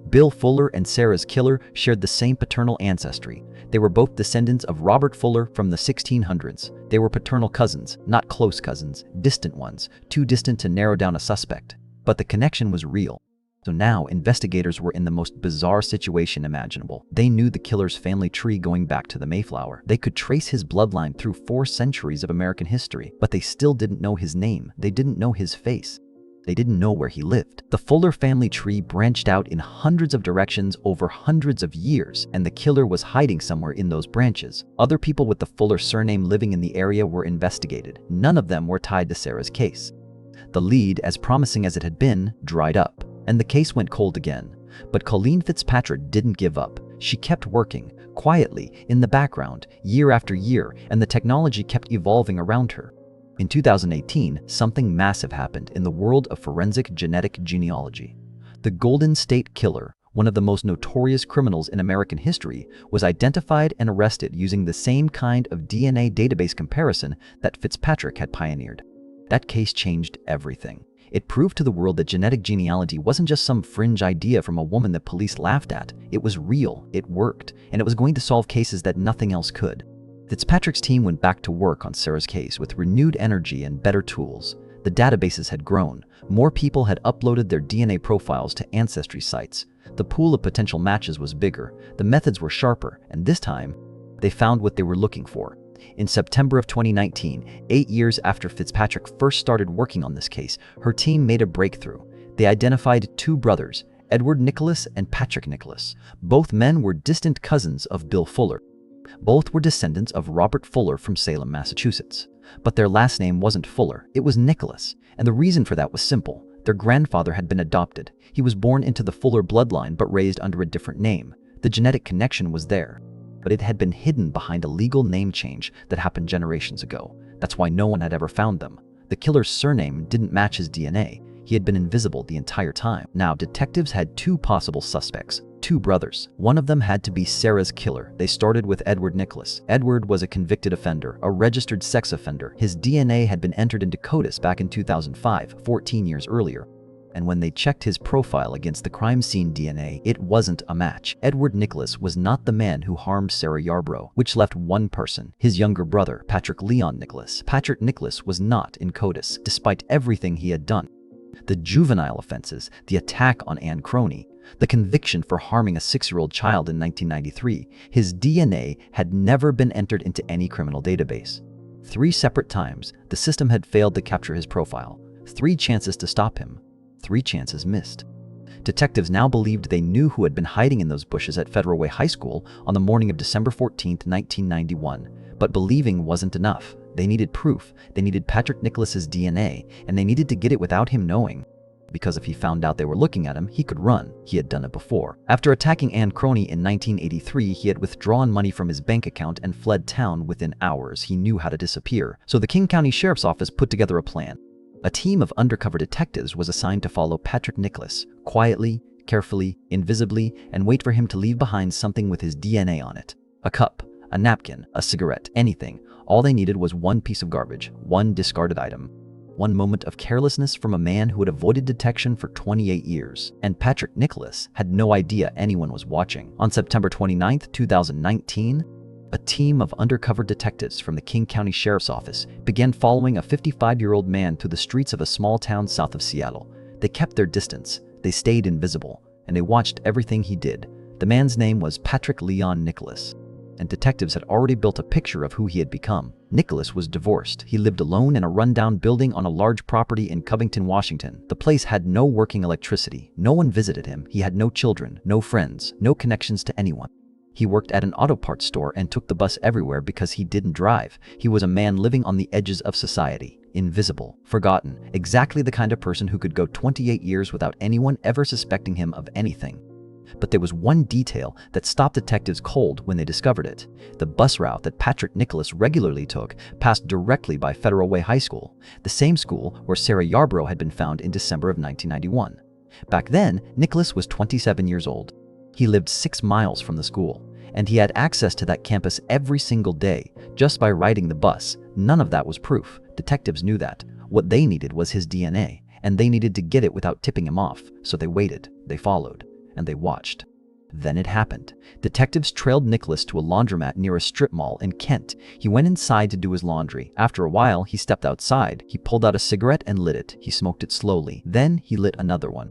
Bill Fuller and Sarah's killer shared the same paternal ancestry. They were both descendants of Robert Fuller from the 1600s. They were paternal cousins, not close cousins, distant ones, too distant to narrow down a suspect. But the connection was real. So now, investigators were in the most bizarre situation imaginable. They knew the killer's family tree going back to the Mayflower. They could trace his bloodline through 4 centuries of American history, but they still didn't know his name. They didn't know his face. They didn't know where he lived. The Fuller family tree branched out in hundreds of directions over hundreds of years, and the killer was hiding somewhere in those branches. Other people with the Fuller surname living in the area were investigated. None of them were tied to Sarah's case. The lead, as promising as it had been, dried up, and the case went cold again. But Colleen Fitzpatrick didn't give up. She kept working, quietly, in the background, year after year, and the technology kept evolving around her. In 2018, something massive happened in the world of forensic genetic genealogy. The Golden State Killer, one of the most notorious criminals in American history, was identified and arrested using the same kind of DNA database comparison that Fitzpatrick had pioneered. That case changed everything. It proved to the world that genetic genealogy wasn't just some fringe idea from a woman that police laughed at. It was real, it worked, and it was going to solve cases that nothing else could. Fitzpatrick's team went back to work on Sarah's case with renewed energy and better tools. The databases had grown. More people had uploaded their DNA profiles to ancestry sites. The pool of potential matches was bigger. The methods were sharper, and this time, they found what they were looking for. In September of 2019, 8 years after Fitzpatrick first started working on this case, her team made a breakthrough. They identified 2 brothers, Edward Nicholas and Patrick Nicholas. Both men were distant cousins of Bill Fuller. Both were descendants of Robert Fuller from Salem, Massachusetts. But their last name wasn't Fuller, it was Nicholas, and the reason for that was simple. Their grandfather had been adopted. He was born into the Fuller bloodline but raised under a different name. The genetic connection was there, but it had been hidden behind a legal name change that happened generations ago. That's why no one had ever found them. The killer's surname didn't match his DNA. He had been invisible the entire time. Now, detectives had 2 possible suspects, 2 brothers. One of them had to be Sarah's killer. They started with Edward Nicholas. Edward was a convicted offender, a registered sex offender. His DNA had been entered into CODIS back in 2005, 14 years earlier. And when they checked his profile against the crime scene DNA, it wasn't a match. Edward Nicholas was not the man who harmed Sarah Yarborough, which left one person, his younger brother, Patrick Leon Nicholas. Patrick Nicholas was not in CODIS, despite everything he had done. The juvenile offenses, the attack on Anne Croney, the conviction for harming a 6-year-old child in 1993, his DNA had never been entered into any criminal database. 3 separate times, the system had failed to capture his profile. 3 chances to stop him. 3 chances missed. Detectives now believed they knew who had been hiding in those bushes at Federal Way High School on the morning of December 14, 1991. But believing wasn't enough. They needed proof. They needed Patrick Nicholas's DNA, and they needed to get it without him knowing. Because if he found out they were looking at him, he could run. He had done it before. After attacking Anne Croney in 1983, he had withdrawn money from his bank account and fled town within hours. He knew how to disappear. So the King County Sheriff's Office put together a plan. A team of undercover detectives was assigned to follow Patrick Nicholas, quietly, carefully, invisibly, and wait for him to leave behind something with his DNA on it. A cup, a napkin, a cigarette, anything. All they needed was one piece of garbage, one discarded item. One moment of carelessness from a man who had avoided detection for 28 years. And Patrick Nicholas had no idea anyone was watching. On September 29, 2019, a team of undercover detectives from the King County Sheriff's Office began following a 55-year-old man through the streets of a small town south of Seattle. They kept their distance, they stayed invisible, and they watched everything he did. The man's name was Patrick Leon Nicholas, and detectives had already built a picture of who he had become. Nicholas was divorced. He lived alone in a rundown building on a large property in Covington, Washington. The place had no working electricity. No one visited him. He had no children, no friends, no connections to anyone. He worked at an auto parts store and took the bus everywhere because he didn't drive. He was a man living on the edges of society. invisible, forgotten, exactly the kind of person who could go 28 years without anyone ever suspecting him of anything. But there was one detail that stopped detectives cold when they discovered it. The bus route that Patrick Nicholas regularly took passed directly by Federal Way High School, the same school where Sarah Yarborough had been found in December of 1991. Back then, Nicholas was 27 years old. He lived 6 miles from the school, and he had access to that campus every single day just by riding the bus. None of that was proof. Detectives knew that. What they needed was his DNA, and they needed to get it without tipping him off. So they waited, they followed, and they watched. Then it happened. Detectives trailed Nicholas to a laundromat near a strip mall in Kent. He went inside to do his laundry. After a while, he stepped outside. He pulled out a cigarette and lit it. He smoked it slowly. Then he lit another one.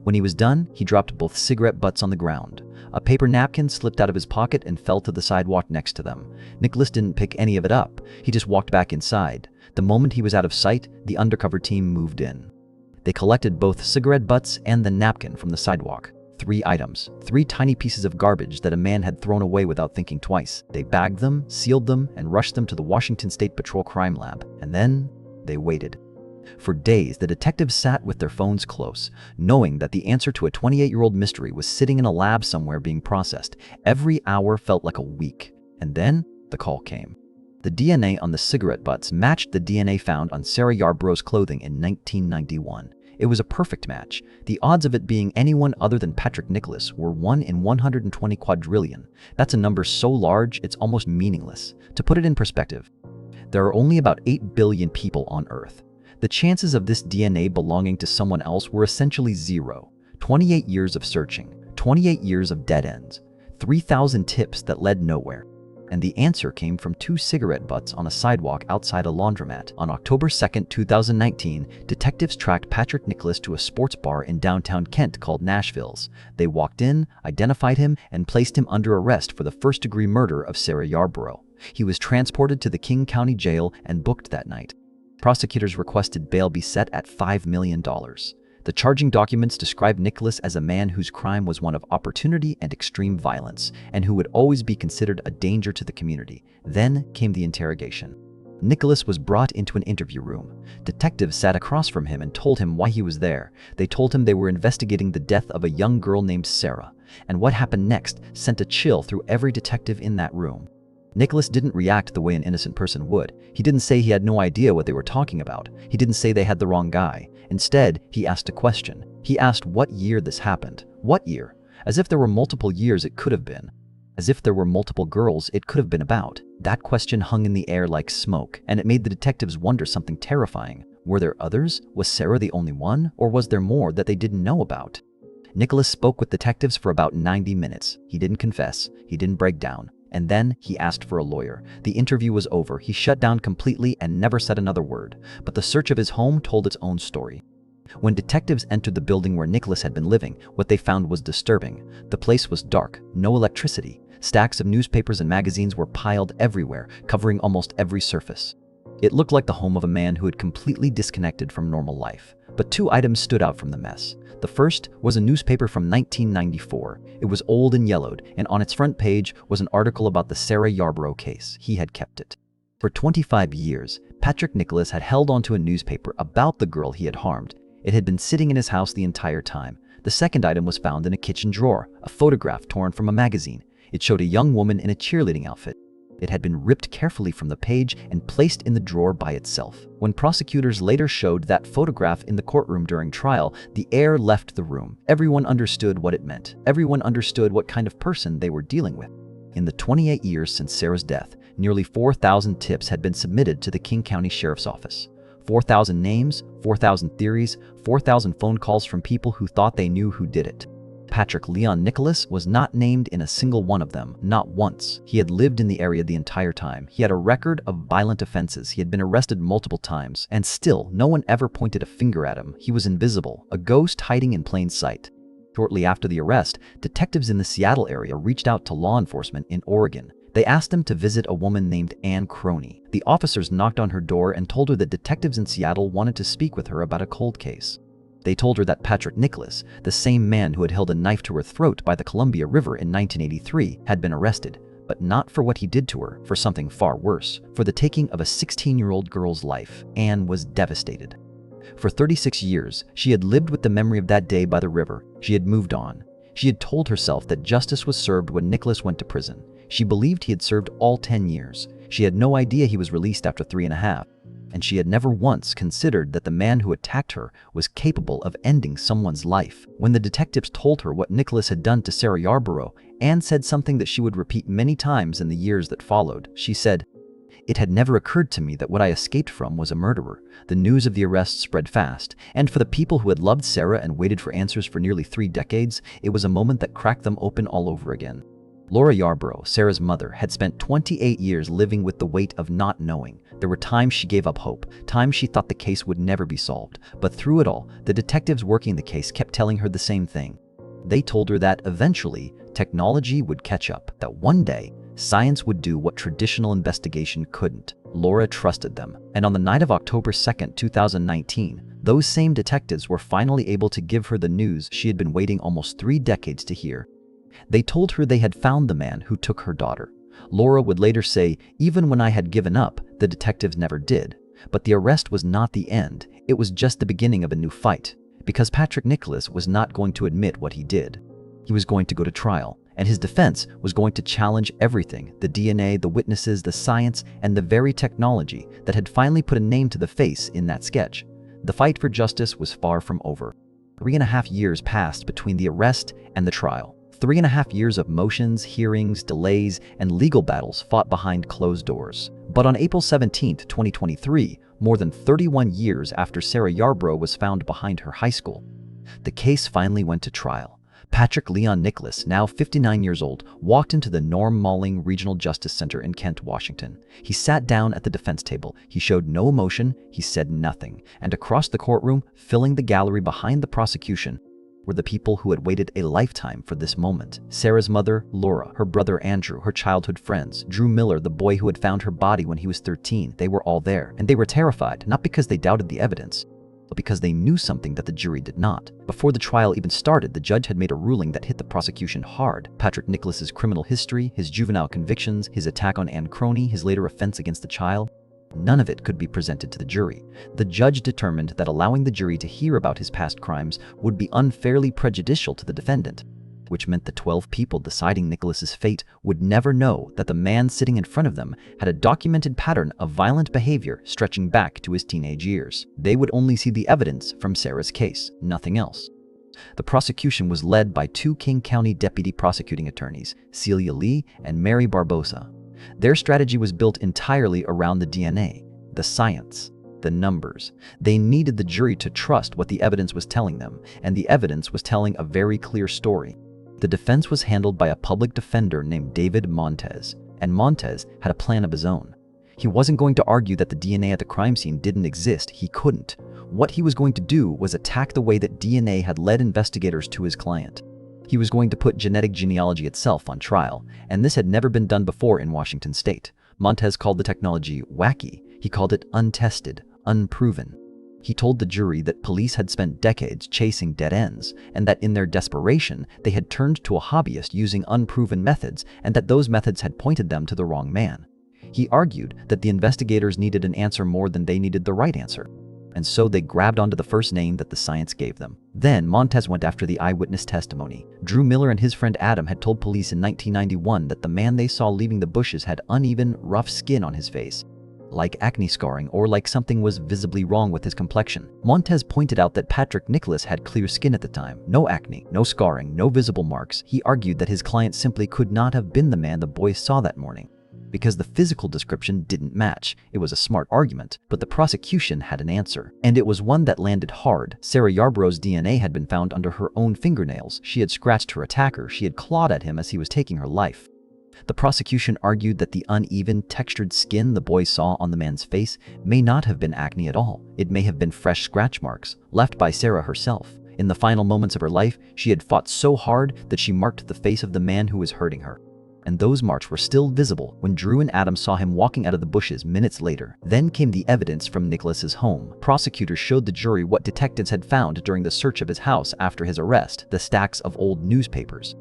When he was done, he dropped both cigarette butts on the ground. A paper napkin slipped out of his pocket and fell to the sidewalk next to them. Nicholas didn't pick any of it up. He just walked back inside. The moment he was out of sight, the undercover team moved in. They collected both cigarette butts and the napkin from the sidewalk. 3 items, 3 tiny pieces of garbage that a man had thrown away without thinking twice. They bagged them, sealed them, and rushed them to the Washington State Patrol Crime Lab. And then they waited. For days, the detectives sat with their phones close, knowing that the answer to a 28-year-old mystery was sitting in a lab somewhere being processed. Every hour felt like a week. And then the call came. The DNA on the cigarette butts matched the DNA found on Sarah Yarborough's clothing in 1991. It was a perfect match. The odds of it being anyone other than Patrick Nicholas were 1 in 120 quadrillion. That's a number so large, it's almost meaningless. To put it in perspective, there are only about 8 billion people on Earth. The chances of this DNA belonging to someone else were essentially zero. 28 years of searching, 28 years of dead ends, 3,000 tips that led nowhere. And the answer came from 2 cigarette butts on a sidewalk outside a laundromat. On October 2, 2019, detectives tracked Patrick Nicholas to a sports bar in downtown Kent called Nashville's. They walked in, identified him, and placed him under arrest for the first-degree murder of Sarah Yarborough. He was transported to the King County Jail and booked that night. Prosecutors requested bail be set at $5 million. The charging documents described Nicholas as a man whose crime was one of opportunity and extreme violence, and who would always be considered a danger to the community. Then came the interrogation. Nicholas was brought into an interview room. Detectives sat across from him and told him why he was there. They told him they were investigating the death of a young girl named Sarah. And what happened next sent a chill through every detective in that room. Nicholas didn't react the way an innocent person would. He didn't say he had no idea what they were talking about. He didn't say they had the wrong guy. Instead, he asked a question. He asked what year this happened. What year? As if there were multiple years it could have been. As if there were multiple girls it could have been about. That question hung in the air like smoke, and it made the detectives wonder something terrifying. Were there others? Was Sarah the only one? Or was there more that they didn't know about? Nicholas spoke with detectives for about 90 minutes. He didn't confess. He didn't break down. And then he asked for a lawyer. The interview was over. He shut down completely and never said another word. But the search of his home told its own story. When detectives entered the building where Nicholas had been living, what they found was disturbing. The place was dark, no electricity. Stacks of newspapers and magazines were piled everywhere, covering almost every surface. It looked like the home of a man who had completely disconnected from normal life. But 2 items stood out from the mess. The first was a newspaper from 1994. It was old and yellowed, and on its front page was an article about the Sarah Yarborough case. He had kept it. For 25 years, Patrick Nicholas had held onto a newspaper about the girl he had harmed. It had been sitting in his house the entire time. The second item was found in a kitchen drawer, a photograph torn from a magazine. It showed a young woman in a cheerleading outfit. It had been ripped carefully from the page and placed in the drawer by itself. When prosecutors later showed that photograph in the courtroom during trial, the air left the room. Everyone understood what it meant. Everyone understood what kind of person they were dealing with. In the 28 years since Sarah's death, nearly 4,000 tips had been submitted to the King County Sheriff's Office. 4,000 names, 4,000 theories, 4,000 phone calls from people who thought they knew who did it. Patrick Leon Nicholas was not named in a single one of them, not once. He had lived in the area the entire time. He had a record of violent offenses. He had been arrested multiple times, and still no one ever pointed a finger at him. He was invisible, a ghost hiding in plain sight. Shortly after the arrest, detectives in the Seattle area reached out to law enforcement in Oregon. They asked him to visit a woman named Ann Croney. The officers knocked on her door and told her that detectives in Seattle wanted to speak with her about a cold case. They told her that Patrick Nicholas, the same man who had held a knife to her throat by the Columbia River in 1983, had been arrested. But but not for what he did to her, for something far worse, for the taking of a 16-year-old girl's life. Anne was devastated. For 36 years, she had lived with the memory of that day by the river. She had moved on. She had told herself that justice was served when Nicholas went to prison. She believed he had served all 10 years. She had no idea he was released after 3.5. And she had never once considered that the man who attacked her was capable of ending someone's life. When the detectives told her what Nicholas had done to Sarah Yarborough, Anne said something that she would repeat many times in the years that followed. She said, "It had never occurred to me that what I escaped from was a murderer." The news of the arrest spread fast, and for the people who had loved Sarah and waited for answers for nearly 3 decades, it was a moment that cracked them open all over again. Laura Yarborough, Sarah's mother, had spent 28 years living with the weight of not knowing. There were times she gave up hope, times she thought the case would never be solved. But through it all, the detectives working the case kept telling her the same thing. They told her that eventually, technology would catch up, that one day, science would do what traditional investigation couldn't. Laura trusted them, and on the night of October 2nd, 2019, those same detectives were finally able to give her the news she had been waiting almost 3 decades to hear. They told her they had found the man who took her daughter. Laura would later say, "Even when I had given up, the detectives never did." But the arrest was not the end. It was just the beginning of a new fight. Because Patrick Nicholas was not going to admit what he did. He was going to go to trial, and his defense was going to challenge everything: the DNA, the witnesses, the science, and the very technology that had finally put a name to the face in that sketch. The fight for justice was far from over. 3.5 years passed between the arrest and the trial. 3.5 years of motions, hearings, delays, and legal battles fought behind closed doors. But on April 17, 2023, more than 31 years after Sarah Yarborough was found behind her high school, the case finally went to trial. Patrick Leon Nicholas, now 59 years old, walked into the Norm Malling Regional Justice Center in Kent, Washington. He sat down at the defense table. He showed no emotion. He said nothing. And across the courtroom, filling the gallery behind the prosecution, were the people who had waited a lifetime for this moment. Sarah's mother, Laura, her brother Andrew, her childhood friends, Drew Miller, the boy who had found her body when he was 13. They were all there, and they were terrified, not because they doubted the evidence, but because they knew something that the jury did not. Before the trial even started, the judge had made a ruling that hit the prosecution hard. Patrick Nicholas's criminal history, his juvenile convictions, his attack on Anne Crony, his later offense against the child, none of it could be presented to the jury. The judge determined that allowing the jury to hear about his past crimes would be unfairly prejudicial to the defendant, which meant the 12 people deciding Nicholas's fate would never know that the man sitting in front of them had a documented pattern of violent behavior stretching back to his teenage years. They would only see the evidence from Sarah's case, nothing else. The prosecution was led by 2 King County deputy prosecuting attorneys, Celia Lee and Mary Barbosa. Their strategy was built entirely around the DNA, the science, the numbers. They needed the jury to trust what the evidence was telling them, and the evidence was telling a very clear story. The defense was handled by a public defender named David Montez, and Montez had a plan of his own. He wasn't going to argue that the DNA at the crime scene didn't exist. He couldn't. What he was going to do was attack the way that DNA had led investigators to his client. He was going to put genetic genealogy itself on trial, and this had never been done before in Washington state. Montez called the technology wacky. He called it untested, unproven. He told the jury that police had spent decades chasing dead ends, and that in their desperation, they had turned to a hobbyist using unproven methods, and that those methods had pointed them to the wrong man. He argued that the investigators needed an answer more than they needed the right answer, and so they grabbed onto the first name that the science gave them. Then Montez went after the eyewitness testimony. Drew Miller and his friend Adam had told police in 1991 that the man they saw leaving the bushes had uneven, rough skin on his face, like acne scarring or like something was visibly wrong with his complexion. Montez pointed out that Patrick Nicholas had clear skin at the time, no acne, no scarring, no visible marks. He argued that his client simply could not have been the man the boys saw that morning, because the physical description didn't match. It was a smart argument, but the prosecution had an answer, and it was one that landed hard. Sarah Yarborough's DNA had been found under her own fingernails. She had scratched her attacker. She had clawed at him as he was taking her life. The prosecution argued that the uneven, textured skin the boys saw on the man's face may not have been acne at all. It may have been fresh scratch marks left by Sarah herself. In the final moments of her life, she had fought so hard that she marked the face of the man who was hurting her. And those marks were still visible when Drew and Adam saw him walking out of the bushes minutes later. Then came the evidence from Nicholas's home. Prosecutors showed the jury what detectives had found during the search of his house after his arrest: the stacks of old newspapers,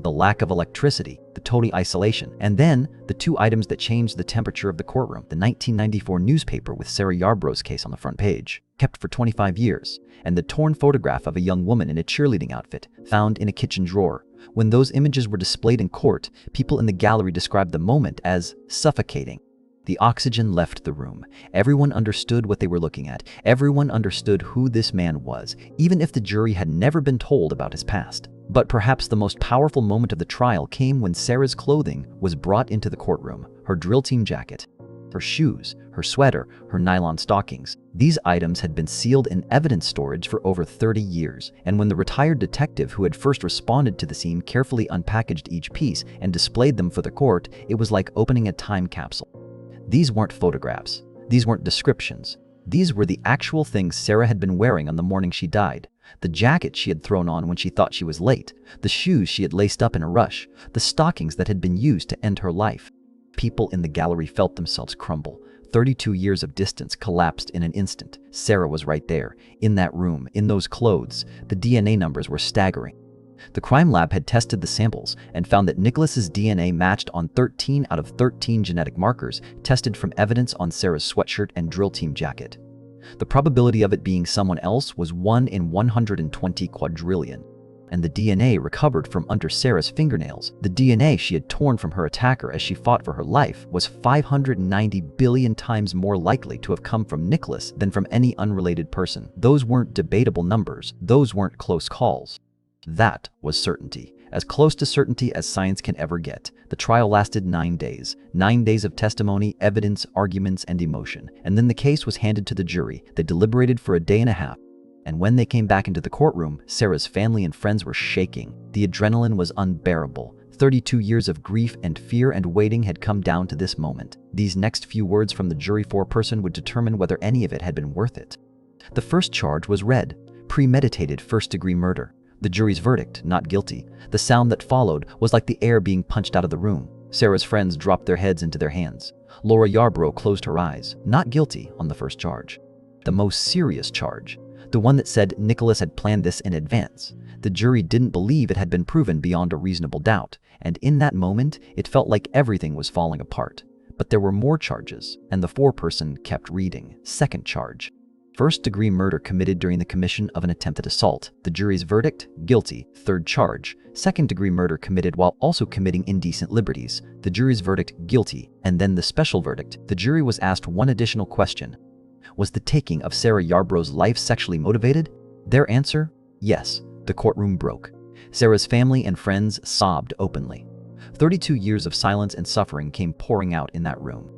the lack of electricity, the total isolation, and then the two items that changed the temperature of the courtroom: the 1994 newspaper with Sarah Yarborough's case on the front page, kept for 25 years, and the torn photograph of a young woman in a cheerleading outfit found in a kitchen drawer. When those images were displayed in court, people in the gallery described the moment as suffocating. The oxygen left the room. Everyone understood what they were looking at. Everyone understood who this man was, even if the jury had never been told about his past. But perhaps the most powerful moment of the trial came when Sarah's clothing was brought into the courtroom: her drill team jacket, her shoes, her sweater, her nylon stockings. These items had been sealed in evidence storage for over 30 years, and when the retired detective who had first responded to the scene carefully unpackaged each piece and displayed them for the court, it was like opening a time capsule. These weren't photographs. These weren't descriptions. These were the actual things Sarah had been wearing on the morning she died. The jacket she had thrown on when she thought she was late, the shoes she had laced up in a rush, the stockings that had been used to end her life. People in the gallery felt themselves crumble. 32 years of distance collapsed in an instant. Sarah was right there, in that room, in those clothes. The DNA numbers were staggering. The crime lab had tested the samples and found that Nicholas's DNA matched on 13 out of 13 genetic markers tested from evidence on Sarah's sweatshirt and drill team jacket. The probability of it being someone else was 1 in 120 quadrillion. And the DNA recovered from under Sarah's fingernails, the DNA she had torn from her attacker as she fought for her life, was 590 billion times more likely to have come from Nicholas than from any unrelated person. Those weren't debatable numbers. Those weren't close calls. That was certainty, as close to certainty as science can ever get. The trial lasted 9 days. 9 days of testimony, evidence, arguments, and emotion. And then the case was handed to the jury. They deliberated for a day and a half. And when they came back into the courtroom, Sarah's family and friends were shaking. The adrenaline was unbearable. 32 years of grief and fear and waiting had come down to this moment. These next few words from the jury foreperson would determine whether any of it had been worth it. The first charge was read: premeditated first-degree murder. The jury's verdict: not guilty. The sound that followed was like the air being punched out of the room. Sarah's friends dropped their heads into their hands. Laura Yarborough closed her eyes. Not guilty on the first charge. The most serious charge. The one that said Nicholas had planned this in advance. The jury didn't believe it had been proven beyond a reasonable doubt, and in that moment, it felt like everything was falling apart. But there were more charges, and the foreperson kept reading. Second charge: first-degree murder committed during the commission of an attempted assault. The jury's verdict: guilty. Third charge: second-degree murder committed while also committing indecent liberties. The jury's verdict: guilty. And then the special verdict. The jury was asked one additional question: was the taking of Sarah Yarborough's life sexually motivated? Their answer: yes. The courtroom broke. Sarah's family and friends sobbed openly. 32 years of silence and suffering came pouring out in that room.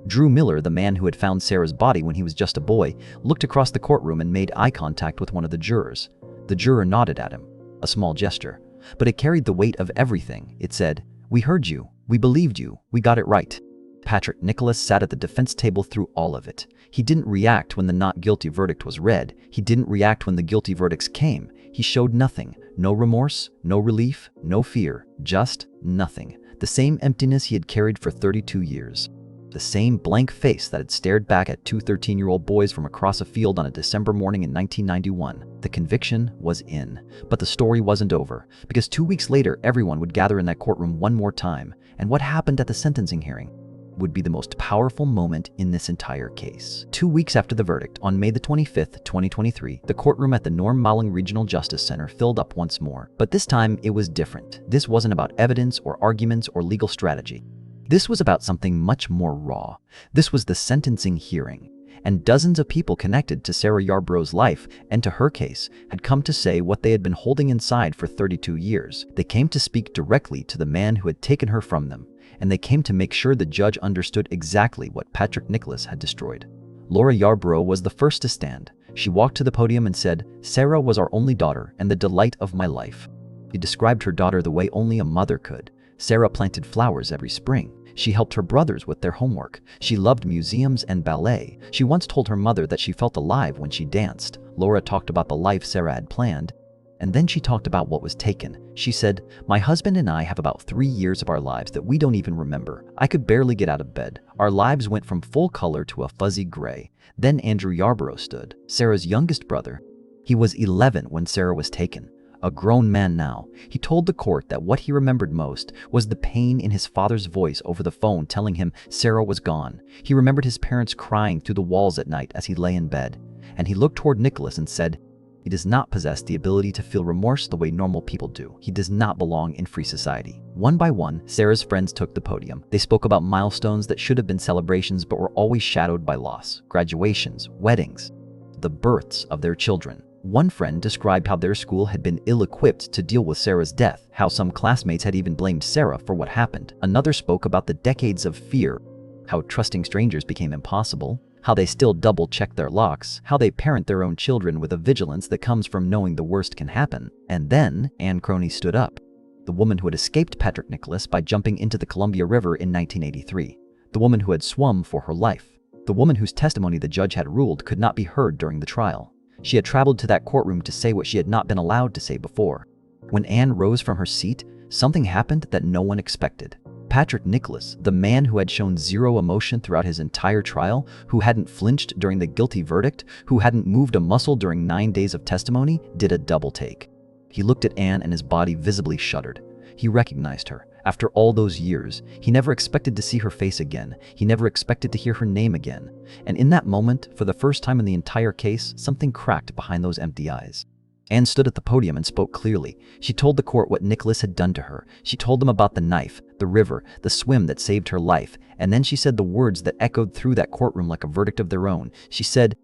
Drew Miller, the man who had found Sarah's body when he was just a boy, looked across the courtroom and made eye contact with one of the jurors. The juror nodded at him, a small gesture, but it carried the weight of everything. It said, "We heard you. We believed you. We got it right." Patrick Nicholas sat at the defense table through all of it. He didn't react when the not guilty verdict was read. He didn't react when the guilty verdicts came. He showed nothing. No remorse, no relief, no fear, just nothing. The same emptiness he had carried for 32 years. The same blank face that had stared back at two 13-year-old boys from across a field on a December morning in 1991. The conviction was in. But the story wasn't over, because 2 weeks later, everyone would gather in that courtroom one more time. And what happened at the sentencing hearing would be the most powerful moment in this entire case. 2 weeks after the verdict, on May the 25th, 2023, the courtroom at the Norm Malling Regional Justice Center filled up once more. But this time, it was different. This wasn't about evidence or arguments or legal strategy. This was about something much more raw. This was the sentencing hearing. And dozens of people connected to Sarah Yarborough's life and to her case had come to say what they had been holding inside for 32 years. They came to speak directly to the man who had taken her from them. And they came to make sure the judge understood exactly what Patrick Nicholas had destroyed. Laura Yarborough was the first to stand. She walked to the podium and said, "Sarah was our only daughter and the delight of my life." She described her daughter the way only a mother could. Sarah planted flowers every spring. She helped her brothers with their homework. She loved museums and ballet. She once told her mother that she felt alive when she danced. Laura talked about the life Sarah had planned. And then she talked about what was taken. She said, "My husband and I have about 3 years of our lives that we don't even remember. I could barely get out of bed. Our lives went from full color to a fuzzy gray." Then Andrew Yarborough stood, Sarah's youngest brother. He was 11 when Sarah was taken. A grown man now, he told the court that what he remembered most was the pain in his father's voice over the phone telling him Sarah was gone. He remembered his parents crying through the walls at night as he lay in bed. And he looked toward Nicholas and said, "He does not possess the ability to feel remorse the way normal people do. He does not belong in free society." One by one, Sarah's friends took the podium. They spoke about milestones that should have been celebrations but were always shadowed by loss, graduations, weddings, the births of their children. One friend described how their school had been ill-equipped to deal with Sarah's death, how some classmates had even blamed Sarah for what happened. Another spoke about the decades of fear, how trusting strangers became impossible, how they still double-check their locks, how they parent their own children with a vigilance that comes from knowing the worst can happen. And then Anne Croney stood up, the woman who had escaped Patrick Nicholas by jumping into the Columbia River in 1983, the woman who had swum for her life, the woman whose testimony the judge had ruled could not be heard during the trial. She had traveled to that courtroom to say what she had not been allowed to say before. When Anne rose from her seat, something happened that no one expected. Patrick Nicholas, the man who had shown zero emotion throughout his entire trial, who hadn't flinched during the guilty verdict, who hadn't moved a muscle during 9 days of testimony, did a double take. He looked at Anne and his body visibly shuddered. He recognized her. After all those years, he never expected to see her face again. He never expected to hear her name again. And in that moment, for the first time in the entire case, something cracked behind those empty eyes. Anne stood at the podium and spoke clearly. She told the court what Nicholas had done to her. She told them about the knife, the river, the swim that saved her life. And then she said the words that echoed through that courtroom like a verdict of their own. She said,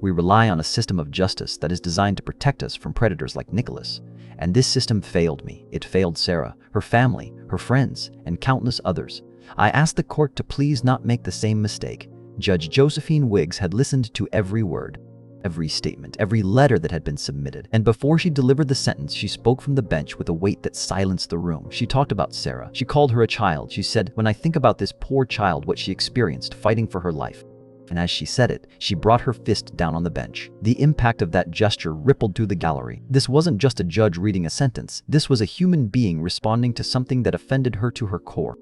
"We rely on a system of justice that is designed to protect us from predators like Nicholas. And this system failed me. It failed Sarah, her family, her friends, and countless others. I ask the court to please not make the same mistake." Judge Josephine Wiggs had listened to every word, every statement, every letter that had been submitted. And before she delivered the sentence, she spoke from the bench with a weight that silenced the room. She talked about Sarah. She called her a child. She said, "When I think about this poor child, what she experienced fighting for her life." And as she said it, she brought her fist down on the bench. The impact of that gesture rippled through the gallery. This wasn't just a judge reading a sentence. This was a human being responding to something that offended her to her core.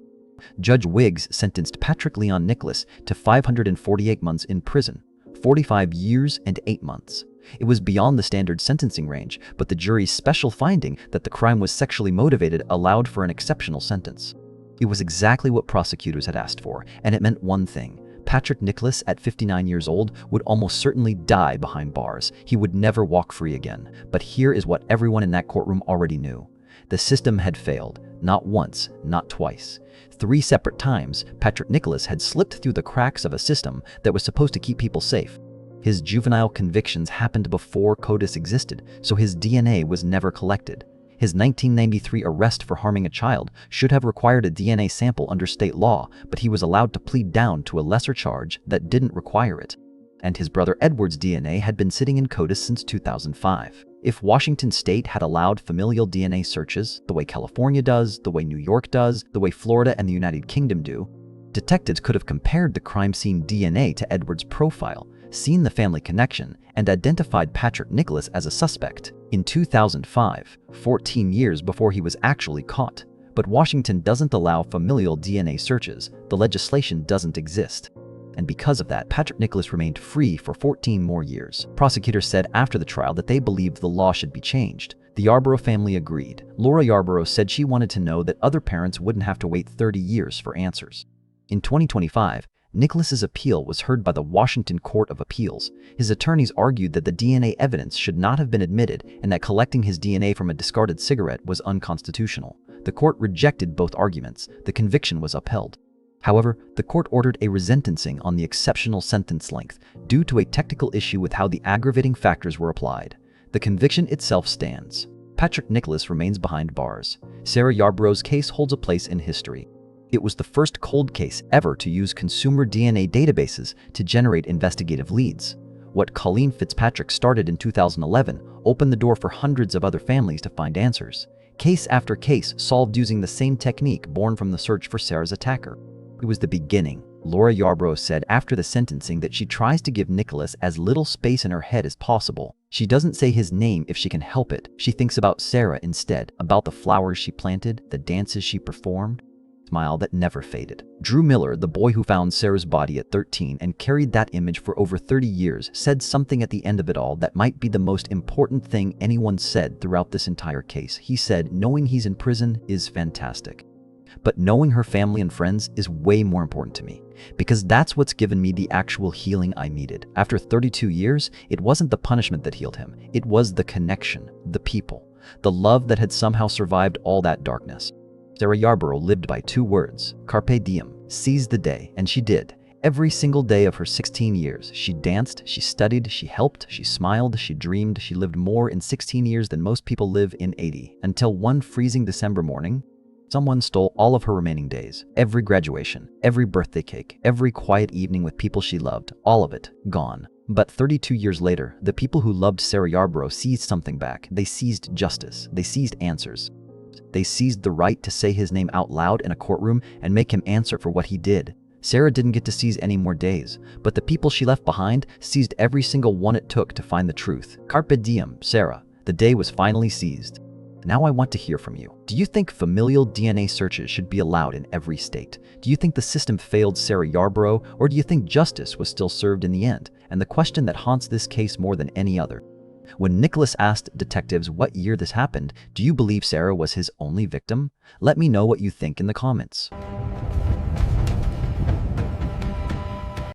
Judge Wiggs sentenced Patrick Leon Nicholas to 548 months in prison, 45 years and 8 months. It was beyond the standard sentencing range, but the jury's special finding that the crime was sexually motivated allowed for an exceptional sentence. It was exactly what prosecutors had asked for, and it meant one thing. Patrick Nicholas, at 59 years old, would almost certainly die behind bars. He would never walk free again. But here is what everyone in that courtroom already knew. The system had failed. Not once, not twice. 3 separate times, Patrick Nicholas had slipped through the cracks of a system that was supposed to keep people safe. His juvenile convictions happened before CODIS existed, so his DNA was never collected. His 1993 arrest for harming a child should have required a DNA sample under state law, but he was allowed to plead down to a lesser charge that didn't require it. And his brother Edward's DNA had been sitting in CODIS since 2005. If Washington state had allowed familial DNA searches, the way California does, the way New York does, the way Florida and the United Kingdom do, detectives could have compared the crime scene DNA to Edward's profile, seen the family connection, and identified Patrick Nicholas as a suspect in 2005, 14 years before he was actually caught. But Washington doesn't allow familial DNA searches. The legislation doesn't exist. And because of that, Patrick Nicholas remained free for 14 more years. Prosecutors said after the trial that they believed the law should be changed. The Yarborough family agreed. Laura Yarborough said she wanted to know that other parents wouldn't have to wait 30 years for answers. In 2025, Nicholas's appeal was heard by the Washington Court of Appeals. His attorneys argued that the DNA evidence should not have been admitted and that collecting his DNA from a discarded cigarette was unconstitutional. The court rejected both arguments. The conviction was upheld. However, the court ordered a resentencing on the exceptional sentence length due to a technical issue with how the aggravating factors were applied. The conviction itself stands. Patrick Nicholas remains behind bars. Sarah Yarborough's case holds a place in history. It was the first cold case ever to use consumer DNA databases to generate investigative leads. What Colleen Fitzpatrick started in 2011 opened the door for hundreds of other families to find answers. Case after case solved using the same technique born from the search for Sarah's attacker. It was the beginning. Laura Yarborough said after the sentencing that she tries to give Nicholas as little space in her head as possible. She doesn't say his name if she can help it. She thinks about Sarah instead, about the flowers she planted, the dances she performed. smile that never faded. Drew Miller, the boy who found Sarah's body at 13 and carried that image for over 30 years, said something at the end of it all that might be the most important thing anyone said throughout this entire case. He said, "Knowing he's in prison is fantastic, but knowing her family and friends is way more important to me, because that's what's given me the actual healing I needed." After 32 years, it wasn't the punishment that healed him. It was the connection, the people, the love that had somehow survived all that darkness. Sarah Yarborough lived by 2 words: carpe diem, seize the day, and she did. Every single day of her 16 years, she danced, she studied, she helped, she smiled, she dreamed. She lived more in 16 years than most people live in 80, until one freezing December morning, someone stole all of her remaining days. Every graduation, every birthday cake, every quiet evening with people she loved, all of it gone. But 32 years later, the people who loved Sarah Yarborough seized something back. They seized justice. They seized answers. They seized the right to say his name out loud in a courtroom and make him answer for what he did. Sarah didn't get to seize any more days, but the people she left behind seized every single one it took to find the truth. Carpe diem, Sarah. The day was finally seized. Now I want to hear from you. Do you think familial DNA searches should be allowed in every state? Do you think the system failed Sarah Yarborough, or do you think justice was still served in the end? And the question that haunts this case more than any other: when Nicholas asked detectives what year this happened, do you believe Sarah was his only victim? Let me know what you think in the comments.